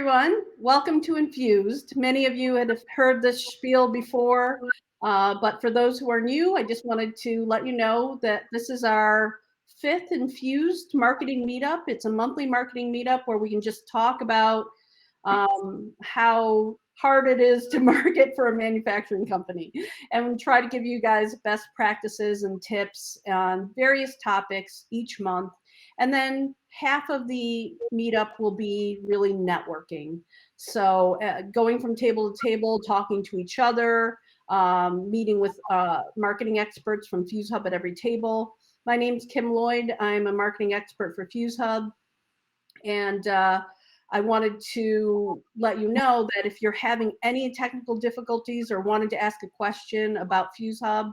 everyone. Welcome to InFUZEd. Many of you have heard this spiel before, but for those who are new, I just wanted to let you know that this is our fifth InFUZEd marketing meetup. It's a monthly marketing meetup where we can just talk about how hard it is to market for a manufacturing company. And we try to give you guys best practices and tips on various topics each month. And then half of the meetup will be really networking. So going from table to table, talking to each other, meeting with marketing experts from FuseHub at every table. My name's Kim Lloyd. I'm a marketing expert for FuseHub. And I wanted to let you know that if you're having any technical difficulties or wanted to ask a question about FuseHub,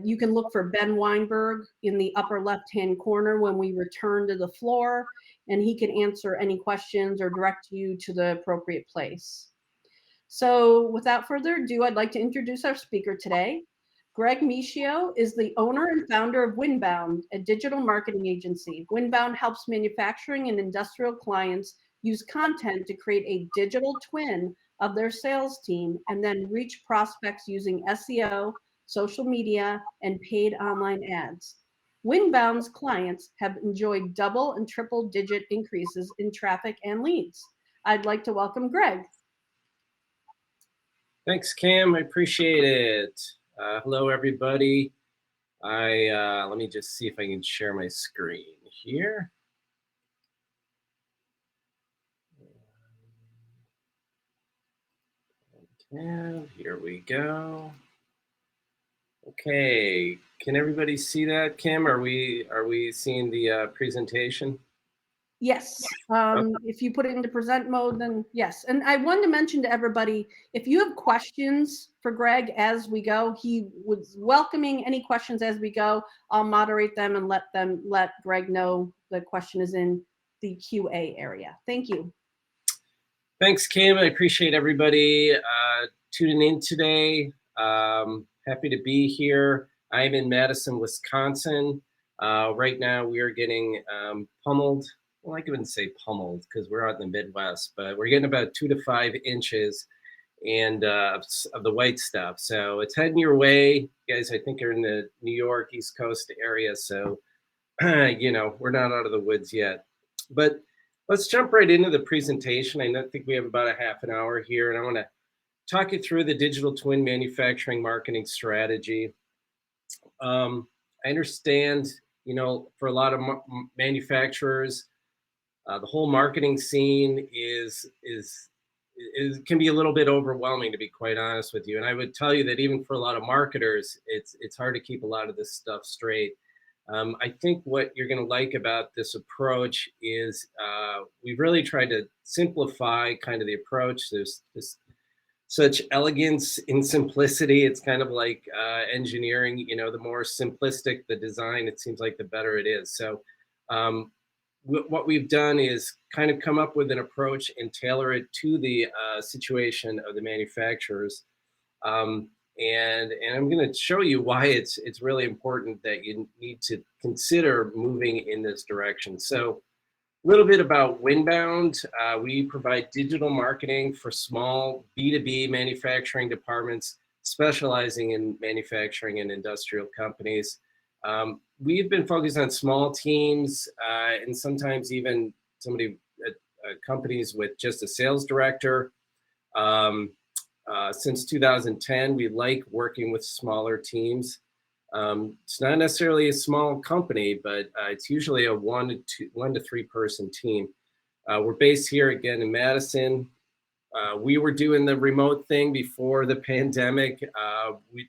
you can look for Ben Weinberg in the upper left-hand corner when we return to the floor, and he can answer any questions or direct you to the appropriate place. So without further ado, I'd like to introduce our speaker today. Greg Michio is the owner and founder of Windbound, a digital marketing agency. Windbound helps manufacturing and industrial clients use content to create a digital twin of their sales team and then reach prospects using SEO, social media, and paid online ads. Windbound's clients have enjoyed double and triple digit increases in traffic and leads. I'd like to welcome Greg. Thanks, Kim. I appreciate it. Hello, everybody. Let me just see if I can share my screen here. And here we go. Okay, can everybody see that, Kim? Are we seeing the presentation? Yes, if you put it into present mode, then yes. And I wanted to mention to everybody, if you have questions for Greg as we go, he was welcoming any questions as we go. I'll moderate them and let Greg know the question is in the QA area. Thank you. Thanks, Kim. I appreciate everybody tuning in today. Happy to be here. I'm in Madison, Wisconsin. Right now we are getting pummeled. Well, I couldn't say pummeled because we're out in the Midwest, but we're getting about 2 to 5 inches and of the white stuff. So it's heading your way. You guys, I think, are in the New York, East Coast area. So, you know, we're not out of the woods yet. But let's jump right into the presentation. I think we have about a half an hour here, and I want to talk you through the digital twin manufacturing marketing strategy. I understand, you know, for a lot of manufacturers, the whole marketing scene can be a little bit overwhelming, to be quite honest with you. And I would tell you that even for a lot of marketers, it's hard to keep a lot of this stuff straight. I think what you're going to like about this approach is we've really tried to simplify kind of the approach. There's such elegance in simplicity. It's kind of like engineering, you know, the more simplistic the design, it seems like the better it is. So what we've done is kind of come up with an approach and tailor it to the situation of the manufacturers. And I'm going to show you why it's really important that you need to consider moving in this direction. So a little bit about Windbound. We provide digital marketing for small B2B manufacturing departments specializing in manufacturing and industrial companies. We've been focused on small teams and sometimes even companies with just a sales director. Since 2010, we like working with smaller teams. It's not necessarily a small company, but it's usually a 1 to 3 person team. We're based here again in Madison. We were doing the remote thing before the pandemic.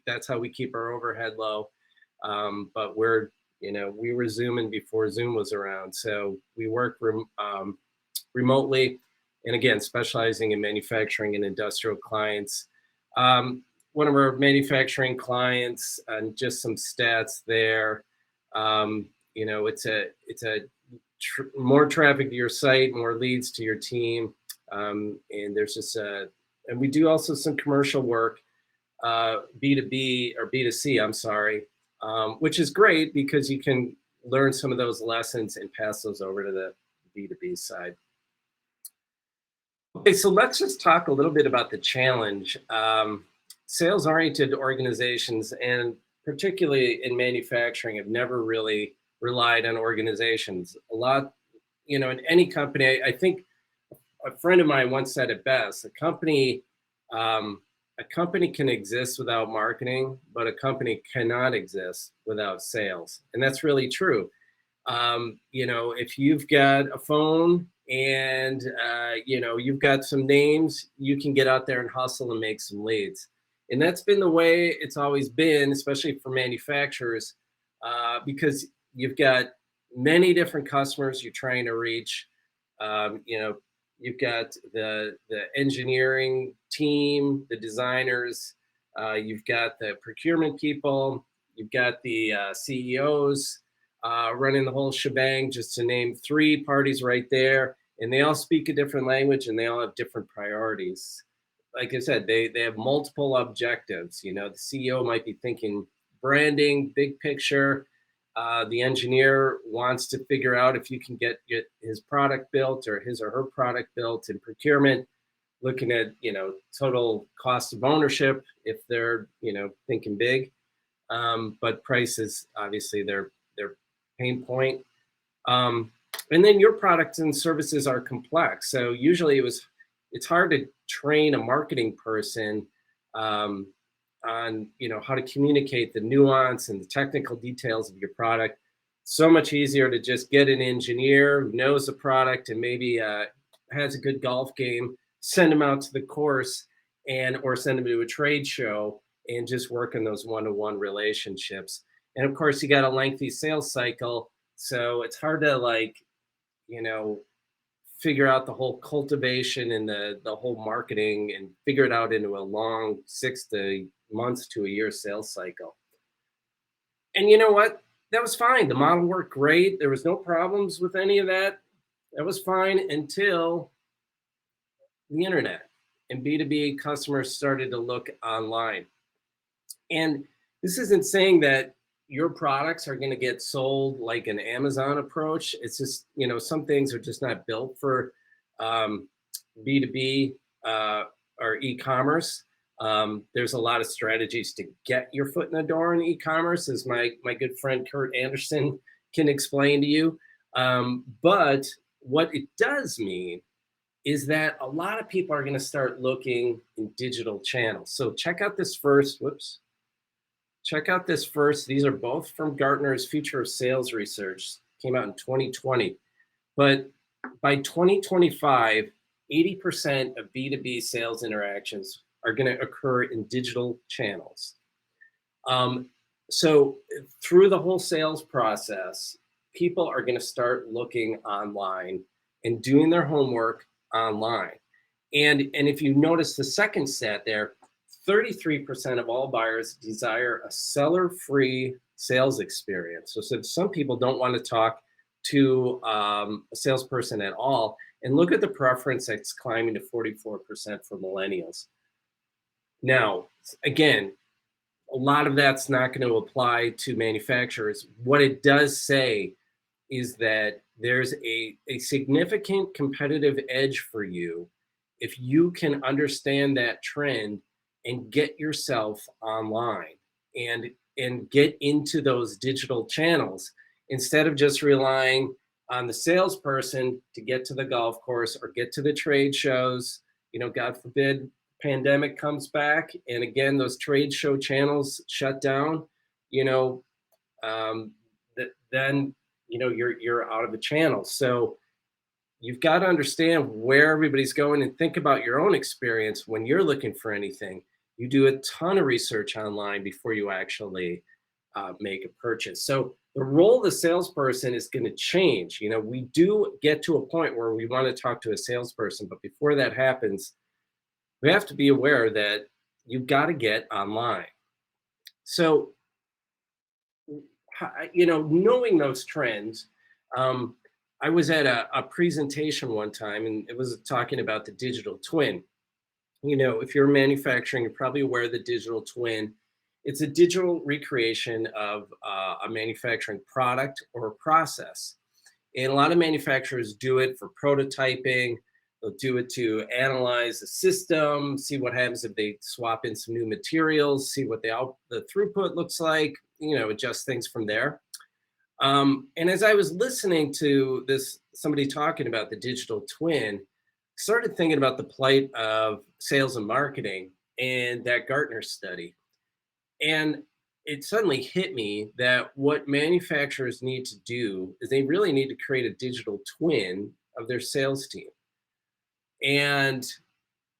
That's how we keep our overhead low. But we were Zooming before Zoom was around. So we work remotely, and again, specializing in manufacturing and industrial clients. One of our manufacturing clients, and just some stats there, you know, it's more traffic to your site, more leads to your team. And there's just and we do also some commercial work, B2B or B2C, I'm sorry, which is great because you can learn some of those lessons and pass those over to the B2B side. Okay, so let's just talk a little bit about the challenge. Sales-oriented organizations, and particularly in manufacturing, have never really relied on organizations. A lot, in any company, I think a friend of mine once said it best: um, a company can exist without marketing, but a company cannot exist without sales, and that's really true. If you've got a phone and you've got some names, you can get out there and hustle and make some leads. And that's been the way it's always been, especially for manufacturers, because you've got many different customers you're trying to reach. Um, you know, you've got the engineering team, the designers, you've got the procurement people, you've got the CEOs running the whole shebang, just to name three parties right there. And they all speak a different language and they all have different priorities. Like I said, they have multiple objectives. The CEO might be thinking branding, big picture. The engineer wants to figure out if you can get his product built or his or her product built. In procurement, looking at total cost of ownership if they're thinking big. But price is obviously their pain point. Um, and then your products and services are complex. So usually it's hard to train a marketing person um, on how to communicate the nuance and the technical details of your product. So much easier to just get an engineer who knows the product and maybe has a good golf game, send them out to the course or send them to a trade show and just work on those one-to-one relationships. And of course, you got a lengthy sales cycle, so it's hard to you know, figure out the whole cultivation and the whole marketing and figure it out into a long 6 months to a year sales cycle. And you know what? That was fine. The model worked great. There was no problems with any of that. That was fine until the internet and B2B customers started to look online. And this isn't saying that your products are going to get sold like an Amazon approach. It's just, some things are just not built for B2B or e-commerce. There's a lot of strategies to get your foot in the door in e-commerce, as my good friend Kurt Anderson can explain to you. But what it does mean is that a lot of people are going to start looking in digital channels. So check out this first, check out this first. These are both from Gartner's Future of Sales Research, came out in 2020. But by 2025, 80% of B2B sales interactions are going to occur in digital channels. So through the whole sales process, people are going to start looking online and doing their homework online. And if you notice the second stat there, 33% of all buyers desire a seller-free sales experience. So some people don't want to talk to a salesperson at all. And look at the preference that's climbing to 44% for millennials. Now, again, a lot of that's not going to apply to manufacturers. What it does say is that there's a significant competitive edge for you if you can understand that trend and get yourself online and get into those digital channels instead of just relying on the salesperson to get to the golf course or get to the trade shows. God forbid pandemic comes back and again those trade show channels shut down. Then you're out of the channel. So you've got to understand where everybody's going and think about your own experience when you're looking for anything. You do a ton of research online before you actually make a purchase. So the role of the salesperson is going to change. We do get to a point where we want to talk to a salesperson, but before that happens, we have to be aware that you've got to get online. So, knowing those trends, I was at a presentation one time and it was talking about the digital twin. If you're manufacturing, you're probably aware of the digital twin. It's a digital recreation of a manufacturing product or a process. And a lot of manufacturers do it for prototyping, They'll do it to analyze the system, see what happens if they swap in some new materials, see what the throughput looks like, adjust things from there. And as I was listening to somebody talking about the digital twin, started thinking about the plight of sales and marketing and that Gartner study. And it suddenly hit me that what manufacturers need to do is they really need to create a digital twin of their sales team. And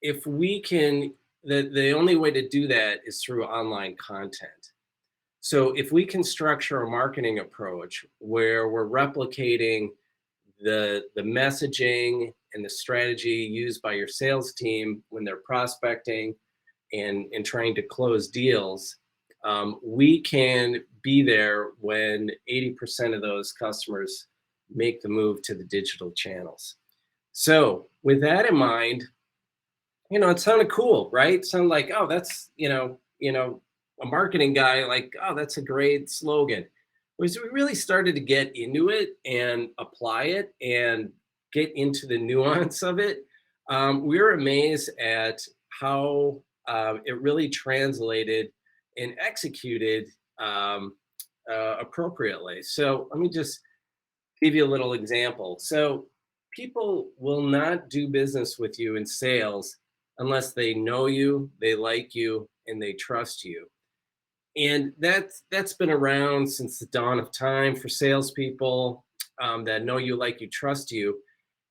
if we can, the only way to do that is through online content. So if we can structure a marketing approach where we're replicating the messaging and the strategy used by your sales team when they're prospecting and trying to close deals, we can be there when 80% of those customers make the move to the digital channels. So with that in mind, it sounded cool, right? It sounded like, oh, that's, a marketing guy, like, oh, that's a great slogan. Was we really started to get into it and apply it and get into the nuance of it, we were amazed at how it really translated and executed appropriately. So let me just give you a little example. So people will not do business with you in sales unless they know you, they like you, and they trust you. And that's been around since the dawn of time for salespeople that know you, like you, trust you.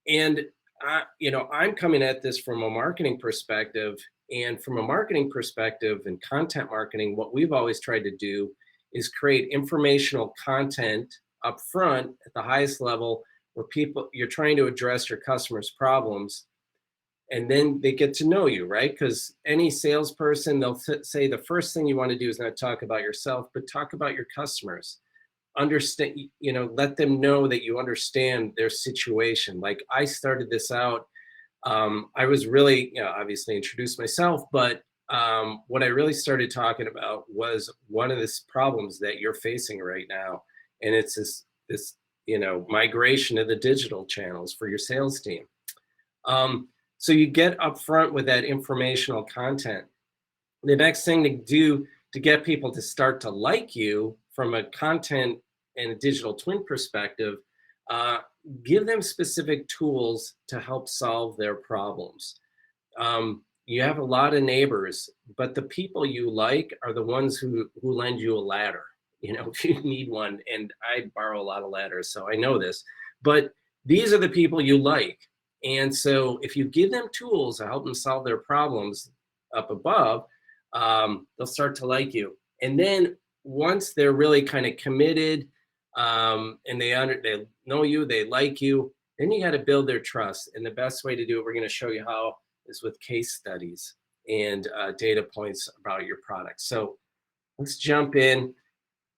And I'm coming at this from a marketing perspective, and from a marketing perspective and content marketing, what we've always tried to do is create informational content up front at the highest level where you're trying to address your customers' problems, and then they get to know you, right? Because any salesperson, they'll say the first thing you want to do is not talk about yourself, but talk about your customers. Understand, let them know that you understand their situation. Like I started this out, I was really, obviously introduced myself, but what I really started talking about was one of these problems that you're facing right now. And it's this migration to the digital channels for your sales team. So you get upfront with that informational content. The next thing to do to get people to start to like you from a content and a digital twin perspective, give them specific tools to help solve their problems. You have a lot of neighbors, but the people you like are the ones who lend you a ladder. If you need one, and I borrow a lot of ladders, so I know this, but these are the people you like. And so if you give them tools to help them solve their problems up above, they'll start to like you. And then once they're really kind of committed, and they know you, they like you, then you got to build their trust. And the best way to do it, we're going to show you how, is with case studies and data points about your product. So let's jump in.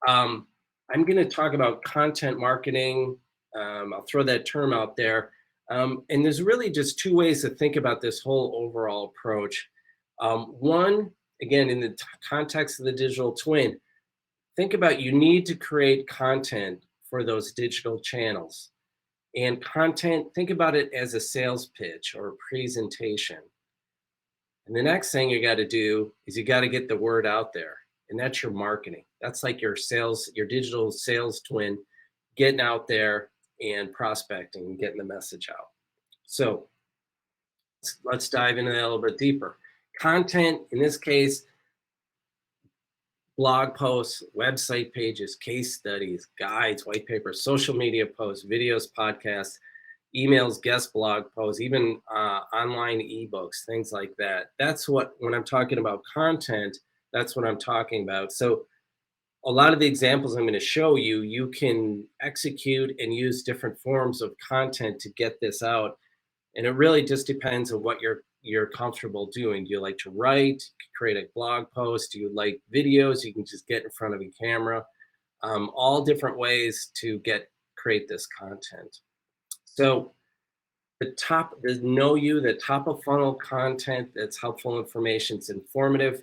I'm going to talk about content marketing. I'll throw that term out there. And there's really just two ways to think about this whole overall approach. One, again, in the context of the digital twin, think about, you need to create content for those digital channels. And content, think about it as a sales pitch or a presentation. And the next thing you got to do is you got to get the word out there. And that's your marketing. That's like your digital sales twin, getting out there and prospecting and getting the message out. So let's dive into that a little bit deeper. Content, in this case, blog posts, website pages, case studies, guides, white papers, social media posts, videos, podcasts, emails, guest blog posts, even online ebooks, things like that. That's what, when I'm talking about content, that's what I'm talking about. So a lot of the examples I'm going to show you, you can execute and use different forms of content to get this out. And it really just depends on what you're comfortable doing. Do you like to write, create a blog post? Do you like videos? You can just get in front of a camera. All different ways to create this content. So the top of funnel content that's helpful information, it's informative.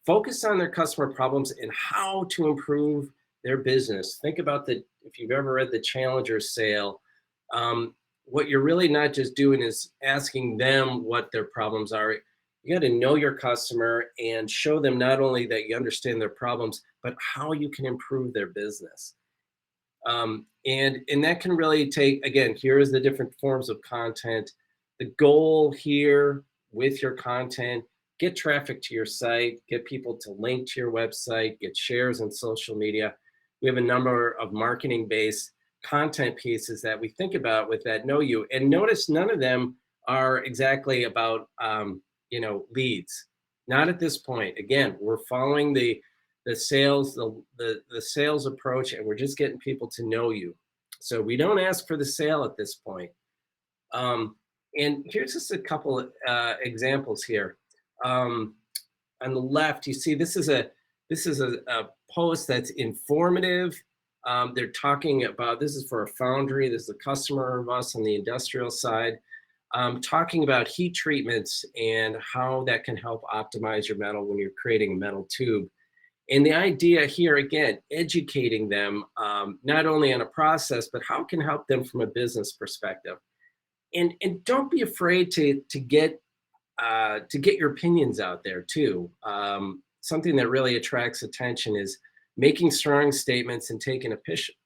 Focus on their customer problems and how to improve their business. Think about if you've ever read the Challenger sale, what you're really not just doing is asking them what their problems are. You got to know your customer and show them not only that you understand their problems, but how you can improve their business. And that can really take, again, here's the different forms of content. The goal here with your content, get traffic to your site, get people to link to your website, get shares on social media. We have a number of marketing-based content pieces that we think about with that know you. And notice none of them are exactly about leads. Not at this point. Again, we're following the sales, the sales approach, and we're just getting people to know you. So we don't ask for the sale at this point. And here's just a couple of examples here. On the left, you see this is a post that's informative. They're talking about, this is for a foundry. This is a customer of us on the industrial side, talking about heat treatments and how that can help optimize your metal when you're creating a metal tube. And the idea here, again, educating them not only on a process, but how it can help them from a business perspective. And don't be afraid to get your opinions out there too. Something that really attracts attention is making strong statements and taking a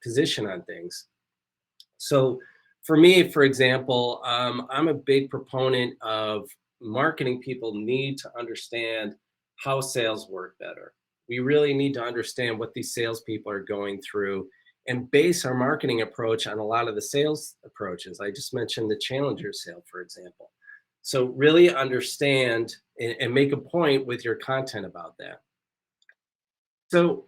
position on things. So for me, for example, I'm a big proponent of marketing people need to understand how sales work better. We really need to understand what these salespeople are going through and base our marketing approach on a lot of the sales approaches. I just mentioned the challenger sale, for example. So really understand and make a point with your content about that. So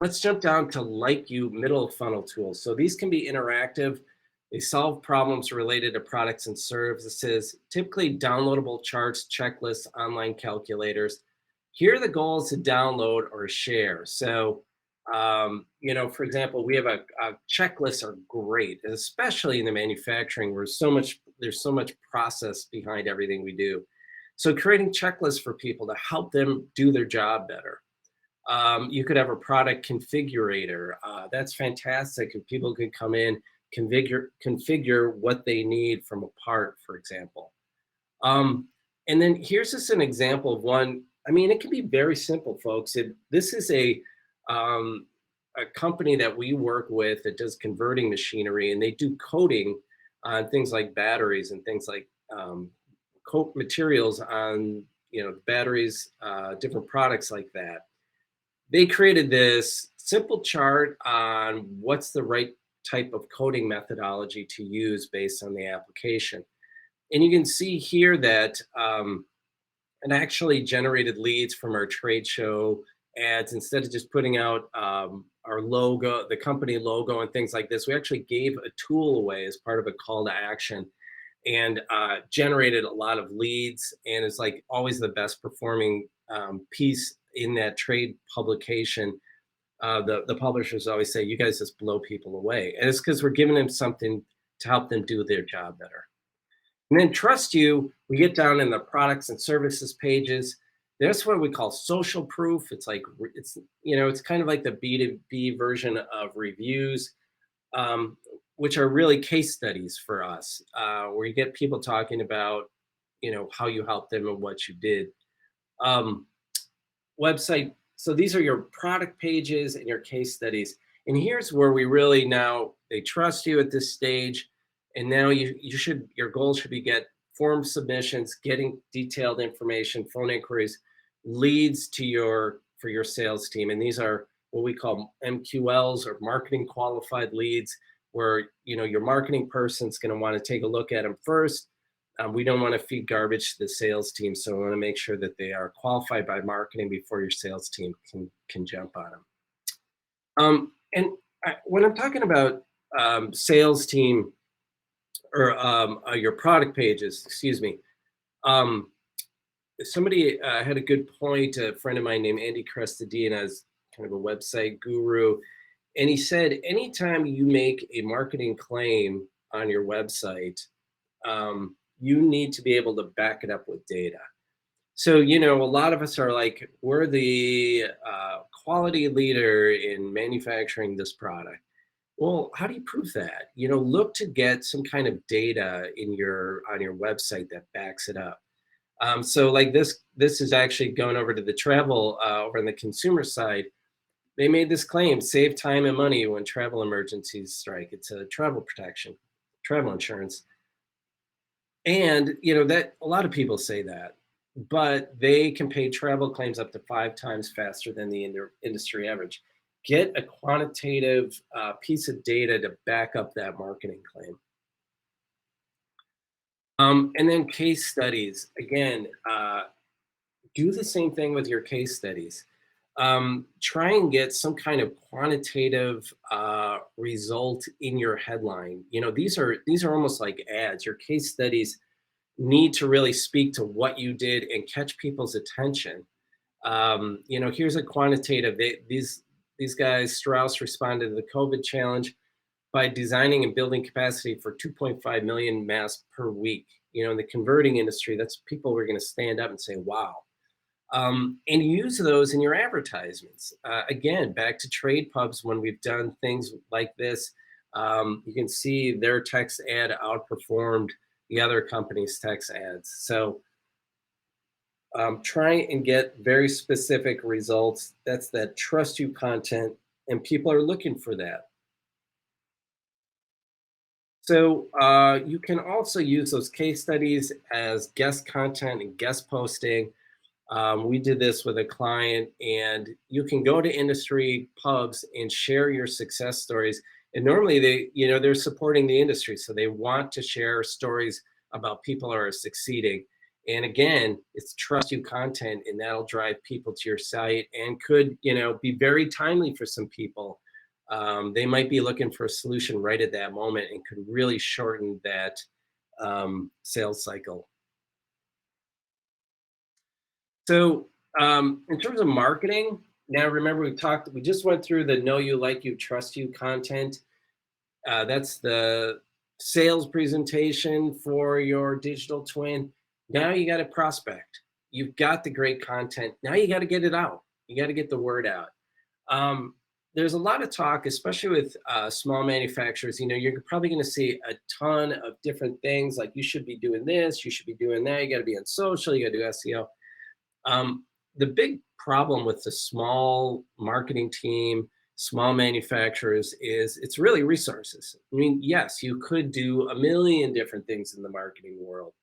let's jump down to like you middle funnel tools. So these can be interactive. They solve problems related to products and services, typically downloadable charts, checklists, online calculators. Here the goal is to download or share. So, for example, we have a checklists are great, especially in the manufacturing where there's so much process behind everything we do. So creating checklists for people to help them do their job better. You could have a product configurator. That's fantastic. If people could come in, configure what they need from a part, for example. And then here's just an example of one. I mean, it can be very simple, folks. This is a company that we work with that does converting machinery, and they do coating on things like batteries and things like coat materials on batteries, different products like that. They created this simple chart on what's the right type of coating methodology to use based on the application. And you can see here that it actually generated leads from our trade show ads. Instead of just putting out our logo, the company logo and things like this, we actually gave a tool away as part of a call to action and generated a lot of leads. And it's like always the best performing piece in that trade publication. The publishers always say, you guys just blow people away. And it's because we're giving them something to help them do their job better. And then trust you, we get down in the products and services pages. That's what we call social proof. It's like, it's kind of like the B2B version of reviews, which are really case studies for us, where you get people talking about, how you helped them and what you did. Website. So these are your product pages and your case studies. And here's where we really they trust you at this stage. And now your goal should be get form submissions, getting detailed information, phone inquiries, leads for your sales team. And these are what we call MQLs, or marketing qualified leads, where your marketing person's going to want to take a look at them first. We don't want to feed garbage to the sales team, so we want to make sure that they are qualified by marketing before your sales team can jump on them. When I'm talking about sales team or your product pages, excuse me, somebody had a good point. A friend of mine named Andy Crestadina is kind of a website guru, and he said anytime you make a marketing claim on your website, you need to be able to back it up with data. So, a lot of us are like, we're the quality leader in manufacturing this product. Well, how do you prove that? Look to get some kind of data on your website that backs it up. So like this is actually going over to the travel over on the consumer side. They made this claim: save time and money when travel emergencies strike. It's a travel protection, travel insurance. And that a lot of people say that, but they can pay travel claims up to 5 times faster than the industry average. Get a quantitative piece of data to back up that marketing claim. And then case studies. Again, do the same thing with your case studies. Try and get some kind of quantitative result in your headline. These are almost like ads. Your case studies need to really speak to what you did and catch people's attention. Here's a quantitative. These guys, Strauss, responded to the COVID challenge by designing and building capacity for 2.5 million masks per week. In the converting industry, that's people who are going to stand up and say, "Wow." And use those in your advertisements. Again, back to trade pubs when we've done things like this. You can see their text ad outperformed the other company's text ads. So try and get very specific results. That's that trust you content, and people are looking for that. So you can also use those case studies as guest content and guest posting. We did this with a client, and you can go to industry pubs and share your success stories. And normally they're supporting the industry, so they want to share stories about people who are succeeding. And again, it's trust you content, and that'll drive people to your site and could, be very timely for some people. They might be looking for a solution right at that moment and could really shorten that sales cycle. So, in terms of marketing, now remember we just went through the know you, like you, trust you content. That's the sales presentation for your digital twin. Now you got to prospect. You've got the great content. Now you got to get it out. You got to get the word out. There's a lot of talk, especially with small manufacturers. You're probably going to see a ton of different things like you should be doing this, you should be doing that. You got to be on social, you got to do SEO. The big problem with the small marketing team, small manufacturers, is it's really resources. I mean, yes, you could do a million different things in the marketing world,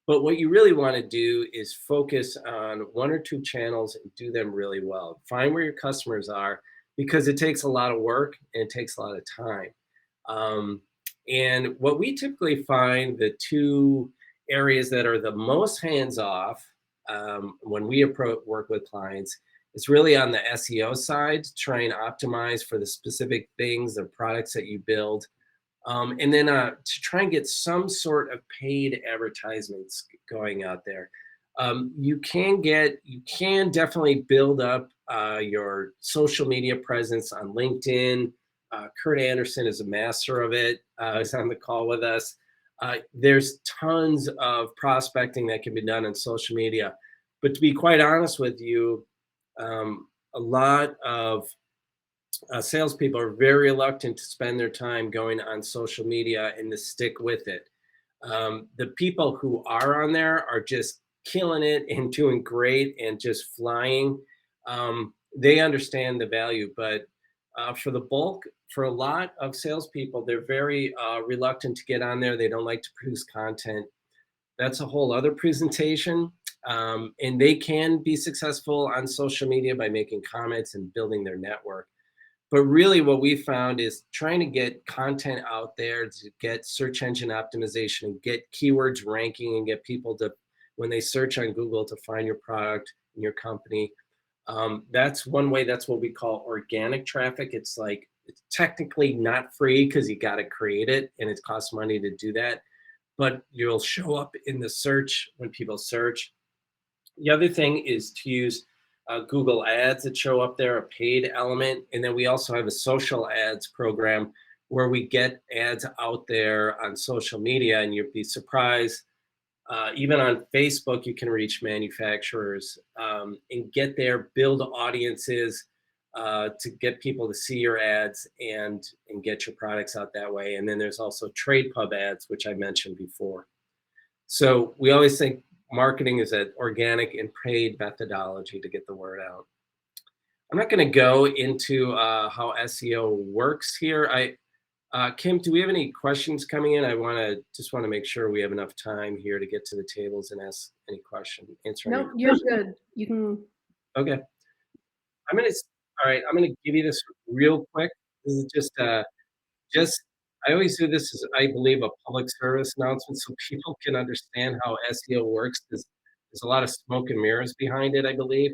but what you really want to do is focus on one or two channels and do them really well. Find where your customers are, because it takes a lot of work and it takes a lot of time. And what we typically find, the two areas that are the most hands off when we work with clients, it's really on the SEO side, to try and optimize for the specific things, the products that you build. And then to try and get some sort of paid advertisements going out there. You can definitely build up your social media presence on LinkedIn. Kurt Anderson is a master of it. He's on the call with us. There's tons of prospecting that can be done on social media. But to be quite honest with you, a lot of salespeople are very reluctant to spend their time going on social media and to stick with it. The people who are on there are just killing it and doing great and just flying. They understand the value, but for a lot of salespeople, they're very reluctant to get on there. They don't like to produce content. That's a whole other presentation. And they can be successful on social media by making comments and building their network. But really what we found is trying to get content out there to get search engine optimization and get keywords ranking and get people to, when they search on Google, to find your product and your company. That's one way. That's what we call organic traffic. It's technically not free because you got to create it and it costs money to do that, but you'll show up in the search when people search. The other thing is to use Google ads that show up there, a paid element. And then we also have a social ads program where we get ads out there on social media, and you'd be surprised. Even on Facebook, you can reach manufacturers and get there, build audiences. to get people to see your ads and get your products out that way. And then there's also trade pub ads, which I mentioned before. So we always think marketing is an organic and paid methodology to get the word out. I'm not going to go into how SEO works here. Kim, do we have any questions coming in? I just want to make sure we have enough time here to get to the tables and ask any question, answer any. No, you're good. You can. Okay. All right. I'm gonna give you this real quick. This is just. I always do this as I believe a public service announcement so people can understand how SEO works. There's a lot of smoke and mirrors behind it, I believe.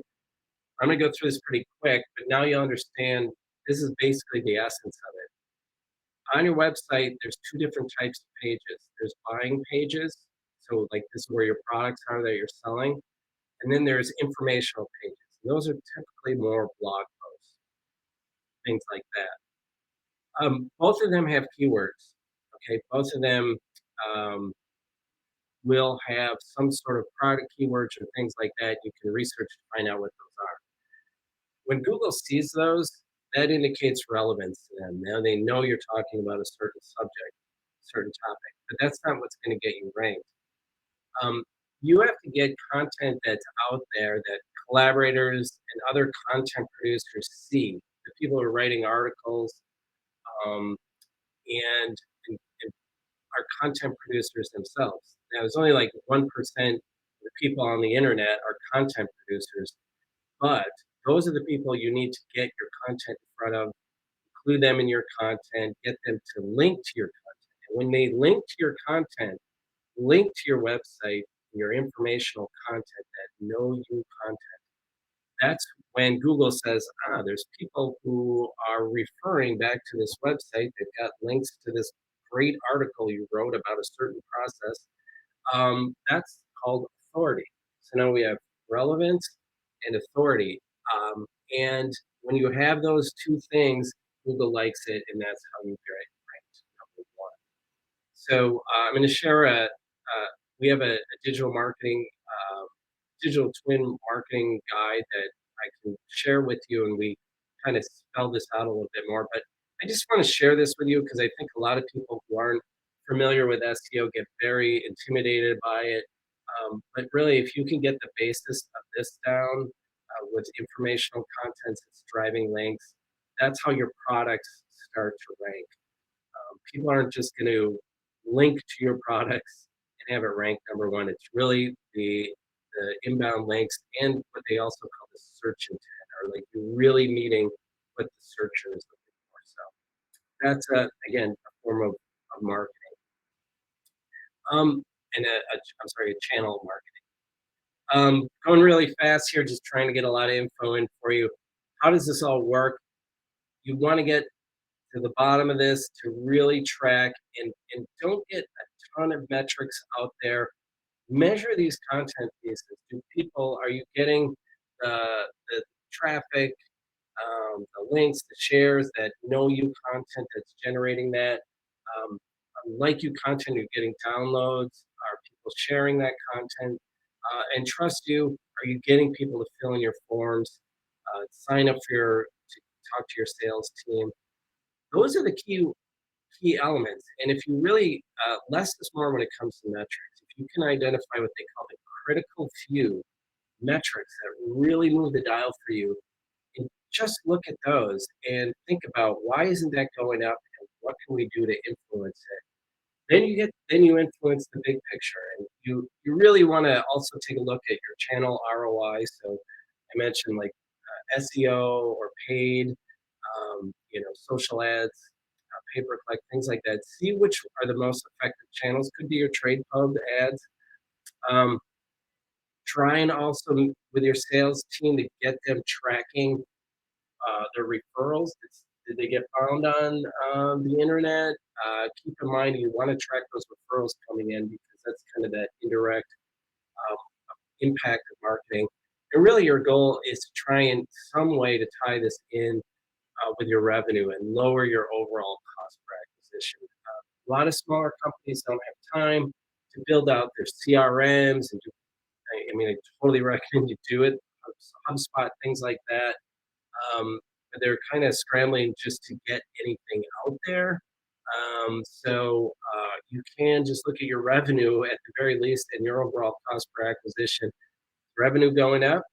I'm gonna go through this pretty quick, but now you'll understand this is basically the essence of it. On your website, there's two different types of pages. There's buying pages, so like this is where your products are that you're selling, and then there's informational pages. Those are typically more blog posts, things like that. Both of them have keywords. Okay, both of them um, will have some sort of product keywords or things like that. You can research to find out what those are. When Google sees those, that indicates relevance to them. Now they know you're talking about a certain subject, certain topic, but that's not what's going to get you ranked. You have to get content that's out there that collaborators and other content producers see. The people who are writing articles um, and, and are content producers themselves. Now, there's only like 1% of the people on the internet are content producers, but those are the people you need to get your content in front of, include them in your content, get them to link to your content. And when they link to your content, link to your website, your informational content, that know you content. That's when Google says, there's people who are referring back to this website. They've got links to this great article you wrote about a certain process. That's called authority. So now we have relevance and authority. And when you have those two things, Google likes it, and that's how you get ranked number one. So I'm going to share we have a digital marketing, digital twin marketing guide that I can share with you, and we kind of spell this out a little bit more. But I just want to share this with you because I think a lot of people who aren't familiar with SEO get very intimidated by it. But really, if you can get the basis of this down with informational content that's driving links, that's how your products start to rank. People aren't just going to link to your products and have it ranked number one. It's really the inbound links and what they also call the search intent, or like you're really meeting what the searcher is looking for. So that's again a form of marketing. And I'm sorry, a channel of marketing. Going really fast here, just trying to get a lot of info in for you. How does this all work? You want to get to the bottom of this to really track and don't get a ton of metrics out there. Measure these content pieces. Are you getting the traffic, the links, the shares, that know you content that's generating that? Um, like you content, you're getting downloads. Are people sharing that content? And trust you, are you getting people to fill in your forms, sign up to talk to your sales team? Those are the key elements. And if you really, less is more when it comes to metrics. If you can identify what they call the critical few metrics that really move the dial for you, and just look at those and think about why isn't that going up and what can we do to influence it. Then you influence the big picture, and you really want to also take a look at your channel ROI. So I mentioned like SEO or paid, social ads, pay per click, things like that. See which are the most effective channels. Could be your trade pub ads. Try and also with your sales team to get them tracking their referrals. Did they get found on the internet? Keep in mind you want to track those referrals coming in because that's kind of that indirect um, impact of marketing. And really, your goal is to try in some way to tie this in with your revenue and lower your overall cost per acquisition. A lot of smaller companies don't have time to build out their CRMs and do. I totally recommend you do it. HubSpot, things like that. they're kind of scrambling just to get anything out there. So you can just look at your revenue at the very least and your overall cost per acquisition. Revenue going up?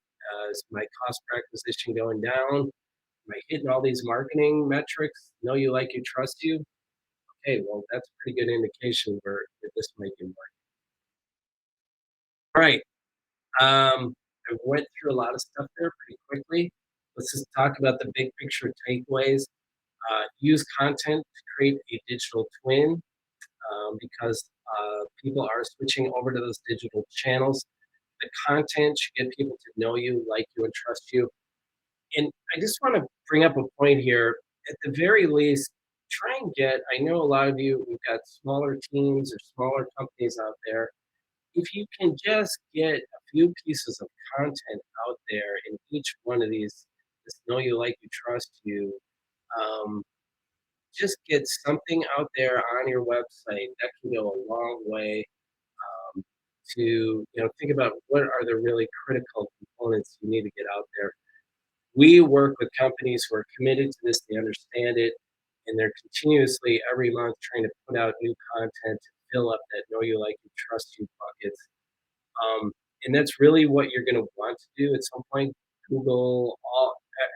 Is my cost per acquisition going down? Am I hitting all these marketing metrics? Know you, like you, trust you. Okay, well, that's a pretty good indication where that this might be working. All right. I went through a lot of stuff there pretty quickly. Let's just talk about the big picture takeaways. Use content to create a digital twin because people are switching over to those digital channels. The content should get people to know you, like you, and trust you. And I just want to bring up a point here. At the very least, try and get, I know a lot of you, we've got smaller teams or smaller companies out there. If you can just get a few pieces of content out there in each one of these, this know you, like you, trust you, um, just get something out there on your website that can go a long way to, think about what are the really critical components you need to get out there. We work with companies who are committed to this, they understand it, and they're continuously every month trying to put out new content to fill up that know you, like you, trust you buckets. Um, and that's really what you're going to want to do at some point. Google,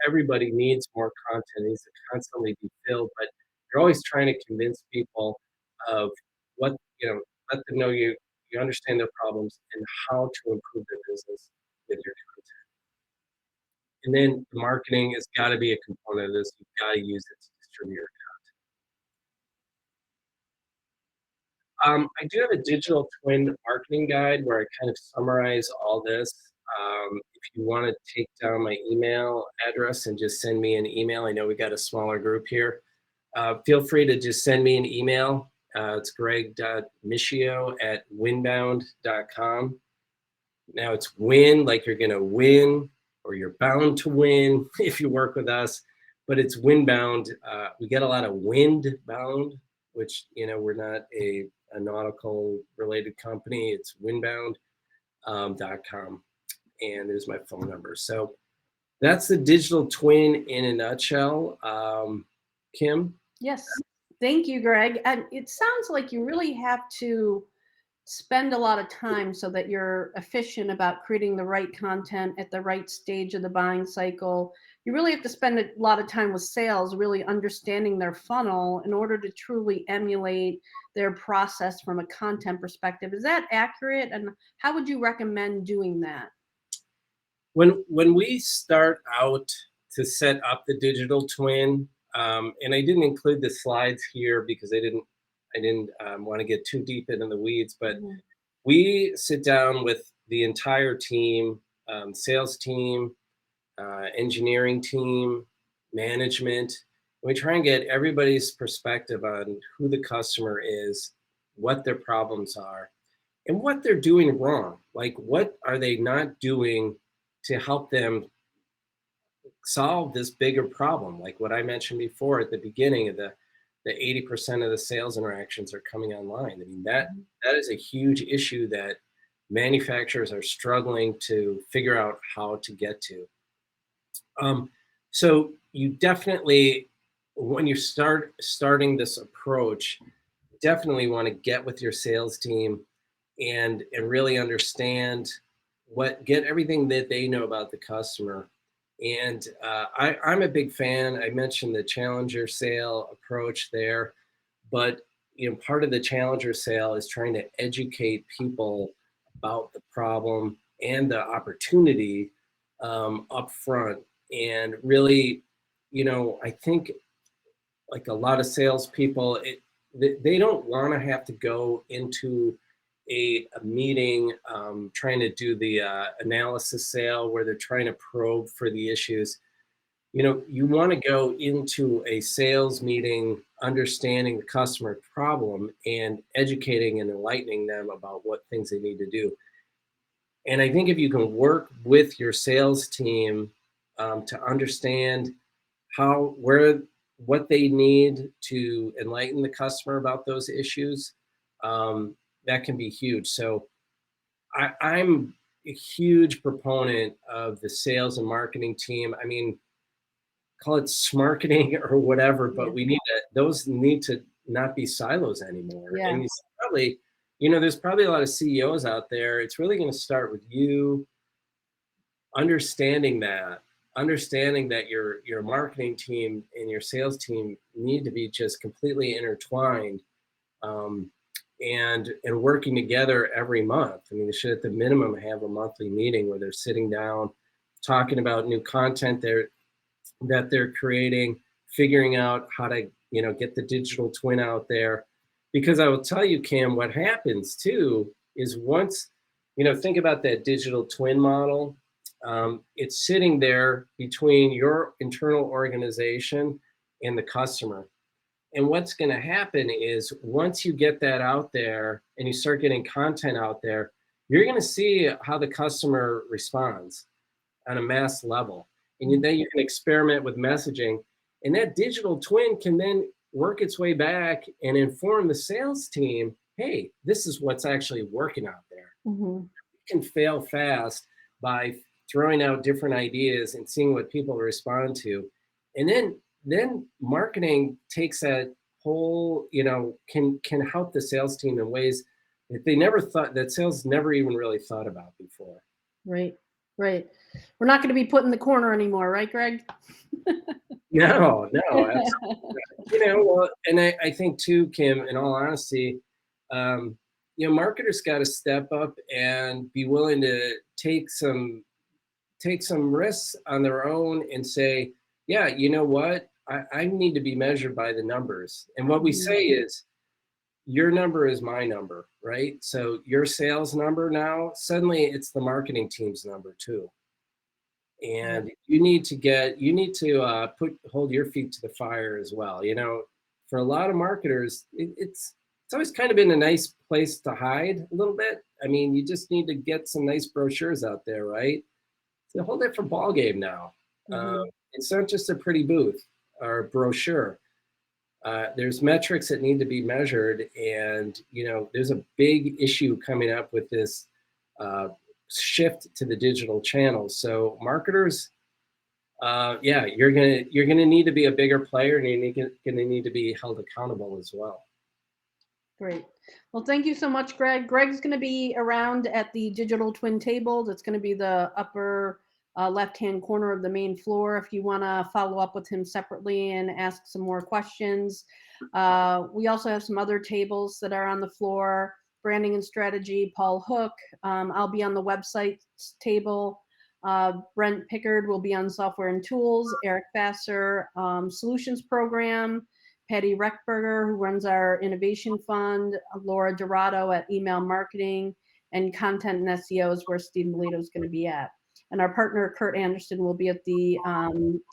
everybody needs more content, needs to constantly be filled, but you're always trying to convince people of what, let them know you understand their problems and how to improve their business with your content. And then the marketing has got to be a component of this. You've got to use it to distribute your I do have a digital twin marketing guide where I kind of summarize all this. If you want to take down my email address and just send me an email, I know we got a smaller group here. Feel free to just send me an email. It's greg.michio@windbound.com. Now it's win, like you're going to win, or you're bound to win if you work with us, but it's Windbound. We get a lot of Windbound, which, we're not a nautical related company. It's windbound.com. And there's my phone number. So that's the digital twin in a nutshell. Kim? Yes. Thank you, Greg. And it sounds like you really have to spend a lot of time so that you're efficient about creating the right content at the right stage of the buying cycle. You really have to spend a lot of time with sales, really understanding their funnel in order to truly emulate their process from a content perspective. Is that accurate? And how would you recommend doing that? When we start out to set up the digital twin, and I didn't include the slides here because I didn't want to get too deep into the weeds, but we sit down with the entire team, sales team, engineering team, management. We try and get everybody's perspective on who the customer is, what their problems are, and what they're doing wrong. Like, what are they not doing to help them solve this bigger problem? Like what I mentioned before at the beginning of the 80% of the sales interactions are coming online. I mean, that is a huge issue that manufacturers are struggling to figure out how to get to. So you definitely, when you starting this approach, definitely want to get with your sales team and really understand get everything that they know about the customer. And I'm a big fan. I mentioned the challenger sale approach there, but part of the challenger sale is trying to educate people about the problem and the opportunity up front. And really, I think like a lot of salespeople, they don't want to have to go into a meeting trying to do the analysis sale where they're trying to probe for the issues. You want to go into a sales meeting understanding the customer problem and educating and enlightening them about what things they need to do. And I think if you can work with your sales team to understand what they need to enlighten the customer about those issues, that can be huge. So I'm a huge proponent of the sales and marketing team. I mean, call it smarketing or whatever, but Yeah. we need to, those need to not be silos anymore. Yeah. And it's probably, you know, there's probably a lot of CEOs out there. It's really going to start with you understanding that your marketing team and your sales team need to be just completely intertwined, um, and working together every month. I mean, they should at the minimum have a monthly meeting where they're sitting down, talking about new content that they're creating, figuring out how to, you know, get the digital twin out there. Because I will tell you, Cam, what happens too is once, you know, think about that digital twin model. It's sitting there between your internal organization and the customer. And what's going to happen is once you get that out there and you start getting content out there, you're going to see how the customer responds on a mass level. And then you can experiment with messaging. And that digital twin can then work its way back and inform the sales team, hey, this is what's actually working out there. Mm-hmm. You can fail fast by throwing out different ideas and seeing what people respond to. And then marketing takes that whole, you know, can help the sales team in ways that they never thought, that sales never even really thought about before. Right. Right. We're not going to be put in the corner anymore, right, Greg? No, absolutely. You know, well, and I think too, Kim, in all honesty, you know, marketers got to step up and be willing to take some risks on their own and say, yeah, you know what, I need to be measured by the numbers. And what we say is, your number is my number, right? So your sales number now, suddenly it's the marketing team's number too. And you need to hold your feet to the fire as well. You know, for a lot of marketers, it's always kind of been a nice place to hide a little bit. I mean, you just need to get some nice brochures out there, right? It's a whole different ballgame now. It's not just a pretty booth or brochure. There's metrics that need to be measured, and you know, there's a big issue coming up with this shift to the digital channels. So marketers, yeah, you're gonna need to be a bigger player, and you're gonna need to be held accountable as well. Great. Well, thank you so much, Greg. Greg's going to be around at the digital twin table. That's going to be the upper left-hand corner of the main floor. If you want to follow up with him separately and ask some more questions. We also have some other tables that are on the floor. Branding and strategy, Paul Hook. I'll be on the website table. Brent Pickard will be on software and tools. Eric Vassar, solutions program. Patty Reckberger, who runs our innovation fund, Laura Dorado at email marketing, and content and SEO is where Steve Melito is going to be at. And our partner, Kurt Anderson, will be at the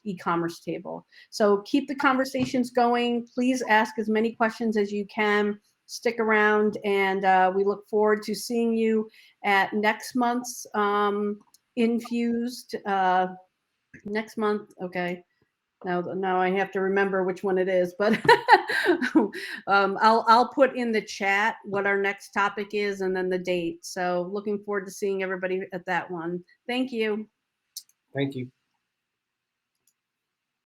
e-commerce table. So keep the conversations going. Please ask as many questions as you can. Stick around, and we look forward to seeing you at next month's InFUZEd. Next month, okay. Now I have to remember which one it is, but I'll put in the chat what our next topic is and then the date. So looking forward to seeing everybody at that one. Thank you. Thank you.